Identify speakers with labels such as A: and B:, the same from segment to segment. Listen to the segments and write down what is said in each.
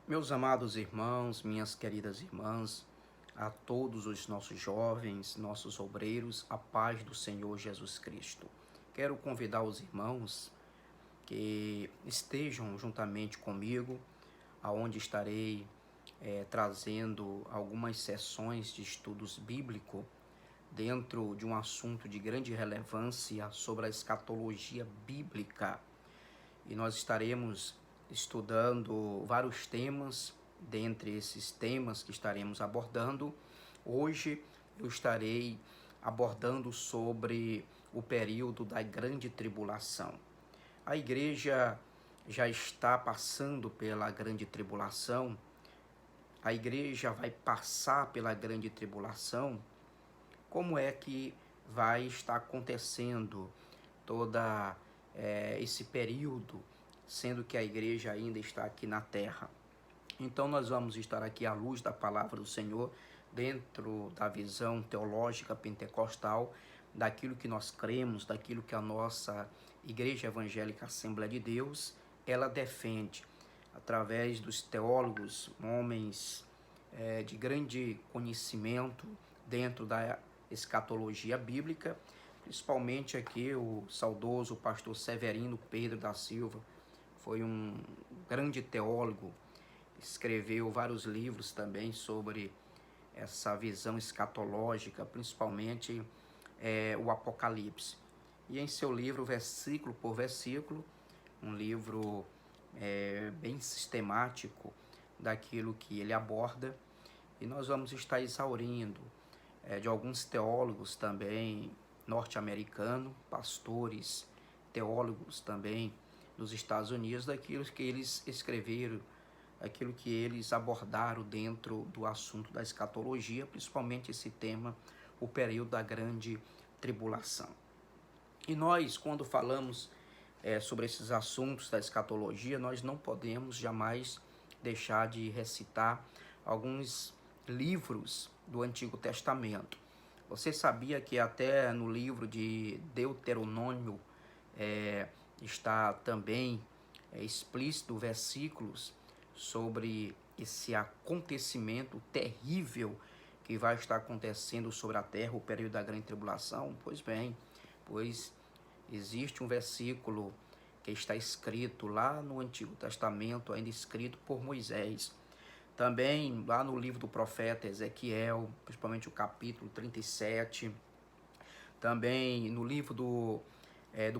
A: Meus amados irmãos, minhas queridas irmãs, a todos os nossos jovens, nossos obreiros, a paz do Senhor Jesus Cristo. Quero convidar os irmãos que estejam juntamente comigo, aonde estarei trazendo algumas sessões de estudos bíblicos dentro de um assunto de grande relevância sobre a escatologia bíblica. E nós estaremos estudando vários temas. Dentre esses temas que estaremos abordando, hoje eu estarei abordando sobre o período da grande tribulação. A igreja já está passando pela grande tribulação, a igreja vai passar pela grande tribulação. Como é que vai estar acontecendo toda esse período, sendo que a igreja ainda está aqui na terra? Então nós vamos estar aqui à luz da palavra do Senhor, dentro da visão teológica pentecostal, daquilo que nós cremos, daquilo que a nossa Igreja Evangélica Assembleia de Deus, ela defende, através dos teólogos, homens de grande conhecimento dentro da escatologia bíblica, principalmente aqui o saudoso pastor Severino Pedro da Silva, foi um grande teólogo, escreveu vários livros também sobre essa visão escatológica, principalmente o Apocalipse. E em seu livro, versículo por versículo, um livro bem sistemático daquilo que ele aborda, e nós vamos estar exaurindo de alguns teólogos também norte-americanos, pastores, teólogos também nos Estados Unidos, daquilo que eles escreveram, aquilo que eles abordaram dentro do assunto da escatologia, principalmente esse tema, o período da grande tribulação. E nós, quando falamos sobre esses assuntos da escatologia, nós não podemos jamais deixar de recitar alguns livros do Antigo Testamento. Você sabia que até no livro de Deuteronômio está também explícito versículos sobre esse acontecimento terrível que vai estar acontecendo sobre a terra, o período da grande tribulação? Pois bem, pois existe um versículo que está escrito lá no Antigo Testamento, ainda escrito por Moisés. Também lá no livro do profeta Ezequiel, principalmente o capítulo 37. Também no livro do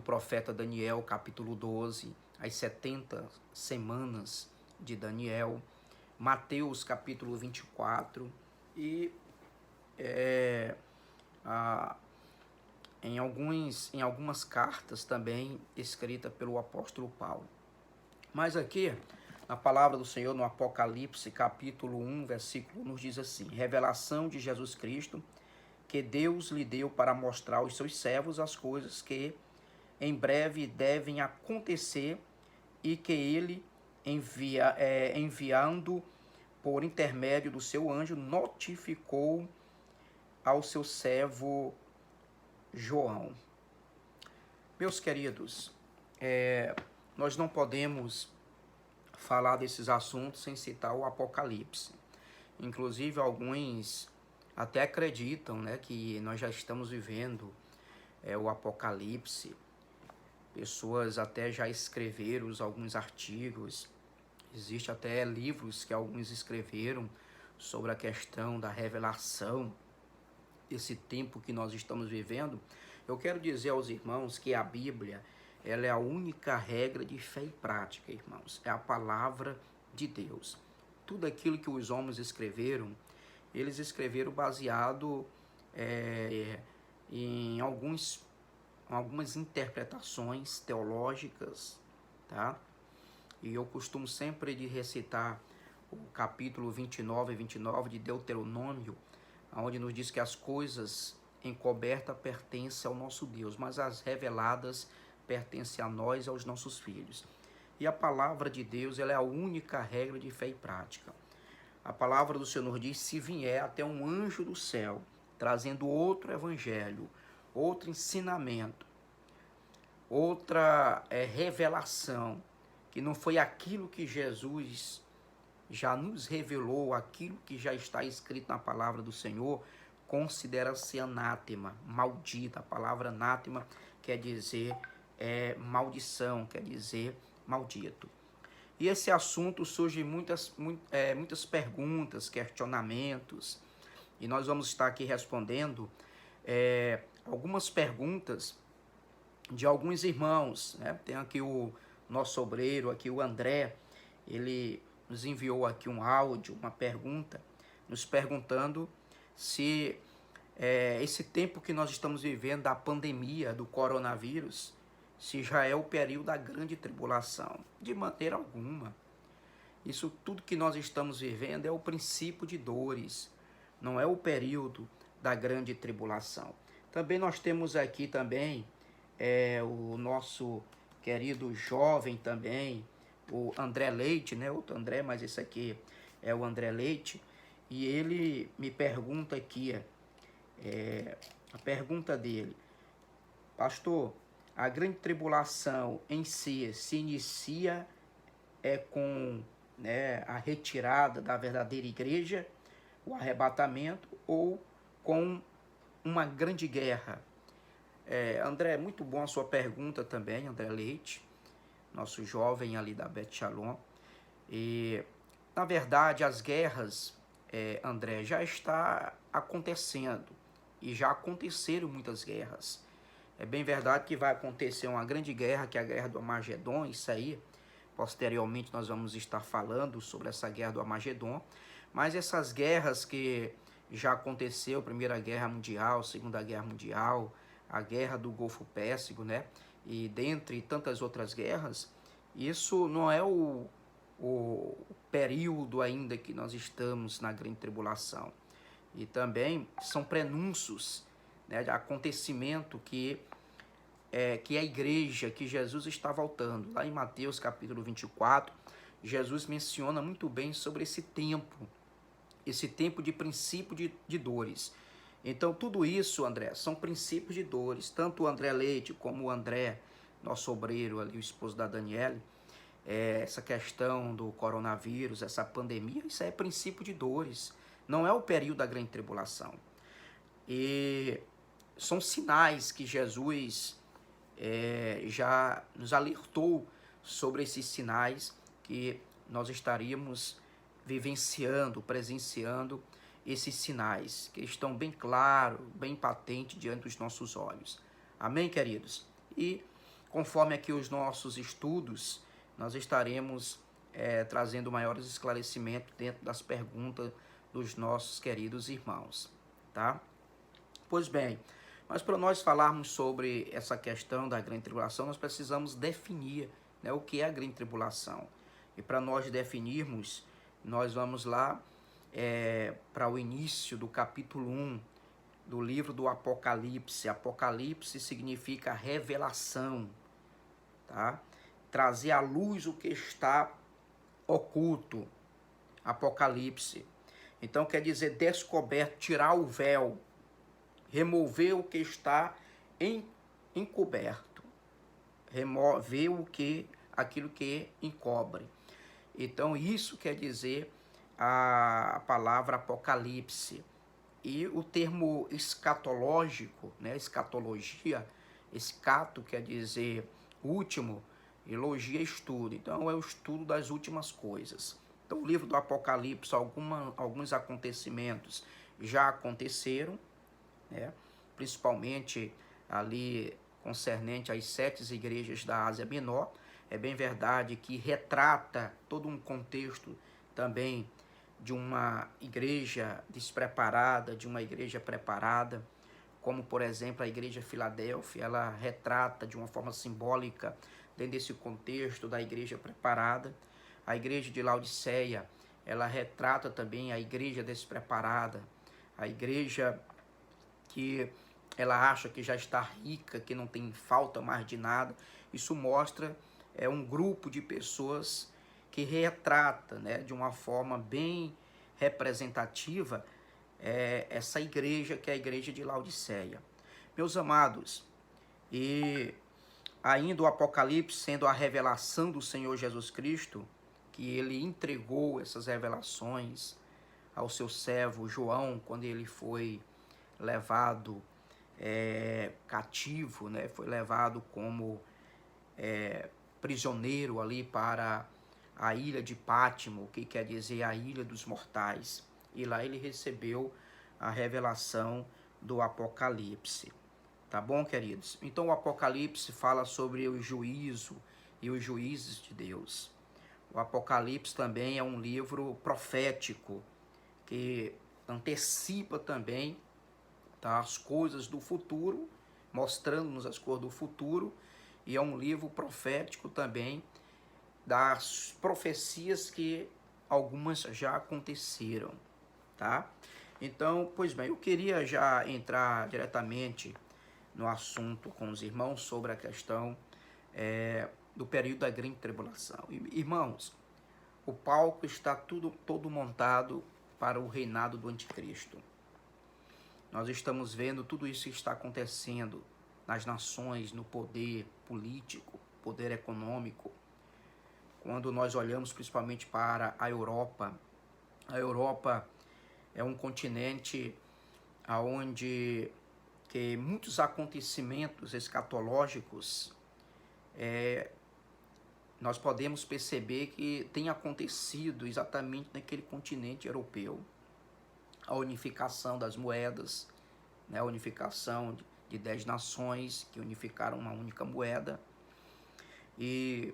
A: profeta Daniel, capítulo 12, as 70 semanas de Daniel. Mateus, capítulo 24. E em algumas cartas também escritas pelo apóstolo Paulo. Mas aqui, na palavra do Senhor, no Apocalipse, capítulo 1, versículo 1, nos diz assim: revelação de Jesus Cristo, que Deus lhe deu para mostrar aos seus servos as coisas que em breve devem acontecer, e que ele, enviando por intermédio do seu anjo, notificou ao seu servo João. Meus queridos, nós não podemos falar desses assuntos sem citar o Apocalipse. Inclusive, alguns até acreditam, né, que nós já estamos vivendo o Apocalipse. Pessoas até já escreveram alguns artigos. Existe até livros que alguns escreveram sobre a questão da revelação, esse tempo que nós estamos vivendo. Eu quero dizer aos irmãos que a Bíblia, ela é a única regra de fé e prática, irmãos. É a palavra de Deus. Tudo aquilo que os homens escreveram, eles escreveram baseado em algumas interpretações teológicas, tá? E eu costumo sempre de recitar o capítulo 29 de Deuteronômio, onde nos diz que as coisas encobertas pertencem ao nosso Deus, mas as reveladas pertencem a nós e aos nossos filhos. E a palavra de Deus, ela é a única regra de fé e prática. A palavra do Senhor diz: se vier até um anjo do céu, trazendo outro evangelho, outro ensinamento, outra revelação, que não foi aquilo que Jesus já nos revelou aquilo que já está escrito na palavra do Senhor, considera-se anátema, maldita. A palavra anátema quer dizer maldição, quer dizer maldito. E esse assunto surge muitas perguntas, questionamentos, e nós vamos estar aqui respondendo algumas perguntas de alguns irmãos, né? Tem aqui o nosso obreiro, aqui o André, ele nos enviou aqui um áudio, uma pergunta, nos perguntando se esse tempo que nós estamos vivendo da pandemia do coronavírus, se já é o período da grande tribulação. De maneira alguma. Isso tudo que nós estamos vivendo é o princípio de dores, não é o período da grande tribulação. Também nós temos aqui também o nosso querido jovem também, o André Leite, né? Outro André, mas esse aqui é o André Leite. E ele me pergunta aqui, a pergunta dele: pastor, a grande tribulação em si se inicia com a retirada da verdadeira igreja, o arrebatamento, ou com uma grande guerra? André, muito bom a sua pergunta também, André Leite, nosso jovem ali da Bet Shalom. E, na verdade, as guerras, André, já está acontecendo, e já aconteceram muitas guerras. É bem verdade que vai acontecer uma grande guerra, que é a guerra do Armagedon, isso aí. Posteriormente nós vamos estar falando sobre essa guerra do Armagedon. Mas essas guerras que já aconteceu, Primeira Guerra Mundial, Segunda Guerra Mundial, a Guerra do Golfo Pérsico, né? E dentre tantas outras guerras, isso não é o período ainda que nós estamos na grande tribulação. E também são prenúncios, né, de acontecimento que a igreja, que Jesus está voltando. Lá em Mateus capítulo 24, Jesus menciona muito bem sobre esse tempo de princípio de dores. Então tudo isso, André, são princípios de dores. Tanto o André Leite como o André, nosso obreiro ali, o esposo da Daniele, essa questão do coronavírus, essa pandemia, isso é princípio de dores. Não é o período da grande tribulação. E são sinais que Jesus já nos alertou sobre esses sinais, que nós estaríamos vivenciando, presenciando esses sinais que estão bem claros, bem patentes diante dos nossos olhos. Amém, queridos? E conforme aqui os nossos estudos, nós estaremos trazendo maiores esclarecimentos dentro das perguntas dos nossos queridos irmãos, tá? Pois bem, mas para nós falarmos sobre essa questão da grande tribulação, nós precisamos definir, né, o que é a grande tribulação. E para nós definirmos, nós vamos lá para o início do capítulo 1 do livro do Apocalipse. Apocalipse significa revelação, tá? Trazer à luz o que está oculto. Apocalipse. Então quer dizer descoberto, tirar o véu, remover o que está encoberto, remover aquilo que encobre. Então isso quer dizer a palavra Apocalipse. E o termo escatológico, né, escatologia, escato quer dizer último, e logia estudo. Então é o estudo das últimas coisas. Então o livro do Apocalipse, alguns acontecimentos já aconteceram, né? Principalmente ali concernente às 7 igrejas da Ásia Menor. É bem verdade que retrata todo um contexto também de uma igreja despreparada, de uma igreja preparada, como por exemplo a igreja Filadélfia. Ela retrata de uma forma simbólica, dentro desse contexto da igreja preparada. A igreja de Laodiceia, ela retrata também a igreja despreparada, a igreja que ela acha que já está rica, que não tem falta mais de nada. Isso mostra um grupo de pessoas que retrata, né, de uma forma bem representativa essa igreja, que é a igreja de Laodiceia. Meus amados, e ainda o Apocalipse sendo a revelação do Senhor Jesus Cristo, que ele entregou essas revelações ao seu servo João, quando ele foi levado cativo, né? Foi levado como prisioneiro ali para a ilha de Pátimo, que quer dizer a ilha dos mortais. E lá ele recebeu a revelação do Apocalipse. Tá bom, queridos? Então o Apocalipse fala sobre o juízo e os juízes de Deus. O Apocalipse também é um livro profético que antecipa também, tá, as coisas do futuro, mostrando-nos as coisas do futuro, e é um livro profético também das profecias que algumas já aconteceram, tá? Então, pois bem, eu queria já entrar diretamente no assunto com os irmãos sobre a questão do período da grande tribulação. Irmãos, o palco está todo montado para o reinado do anticristo. Nós estamos vendo tudo isso que está acontecendo nas nações, no poder político, poder econômico. Quando nós olhamos principalmente para a Europa é um continente onde que muitos acontecimentos escatológicos nós podemos perceber que tem acontecido exatamente naquele continente europeu. A unificação das moedas, né? A unificação de 10 nações que unificaram uma única moeda. E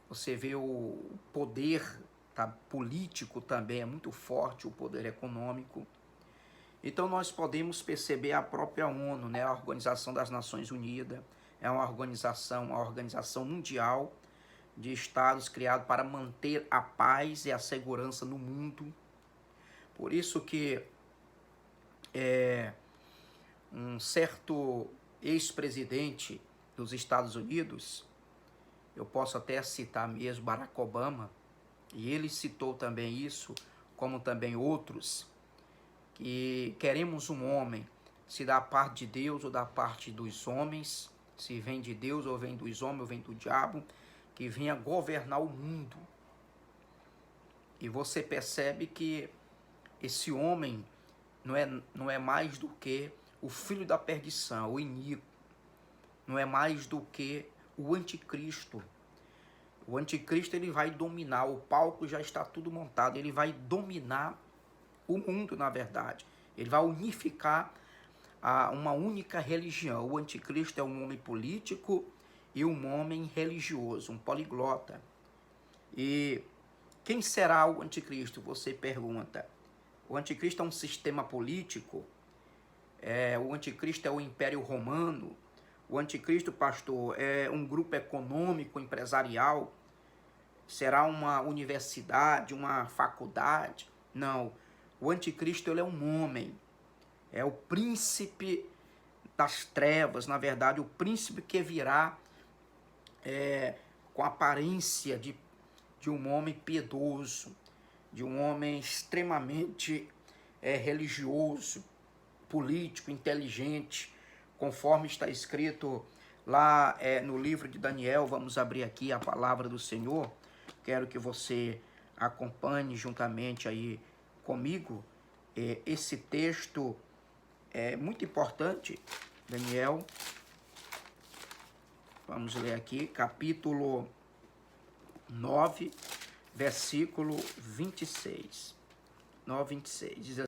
A: você vê o poder, tá, político também é muito forte, o poder econômico. Então nós podemos perceber a própria ONU, né? A Organização das Nações Unidas, é uma organização mundial de estados criado para manter a paz e a segurança no mundo. Por isso que um certo ex-presidente dos Estados Unidos, eu posso até citar mesmo Barack Obama, e ele citou também isso, como também outros, que queremos um homem, se da parte de Deus ou da parte dos homens, se vem de Deus ou vem dos homens ou vem do diabo, que venha governar o mundo. E você percebe que esse homem não é mais do que o filho da perdição, o iníquo, não é mais do que o anticristo. O anticristo ele vai dominar, o palco já está tudo montado, ele vai dominar o mundo, na verdade. Ele vai unificar uma única religião. O anticristo é um homem político e um homem religioso, um poliglota. E quem será o anticristo? Você pergunta. O anticristo é um sistema político? O anticristo é o Império Romano? O anticristo, pastor, é um grupo econômico, empresarial? Será uma universidade, uma faculdade? Não. O anticristo ele é um homem. É o príncipe das trevas, na verdade, o príncipe que virá com a aparência de um homem piedoso, de um homem extremamente religioso, político, inteligente, conforme está escrito lá no livro de Daniel. Vamos abrir aqui a palavra do Senhor. Quero que você acompanhe juntamente aí comigo. Esse texto é muito importante, Daniel. Vamos ler aqui, capítulo 9, versículo 26. 9, 26. Diz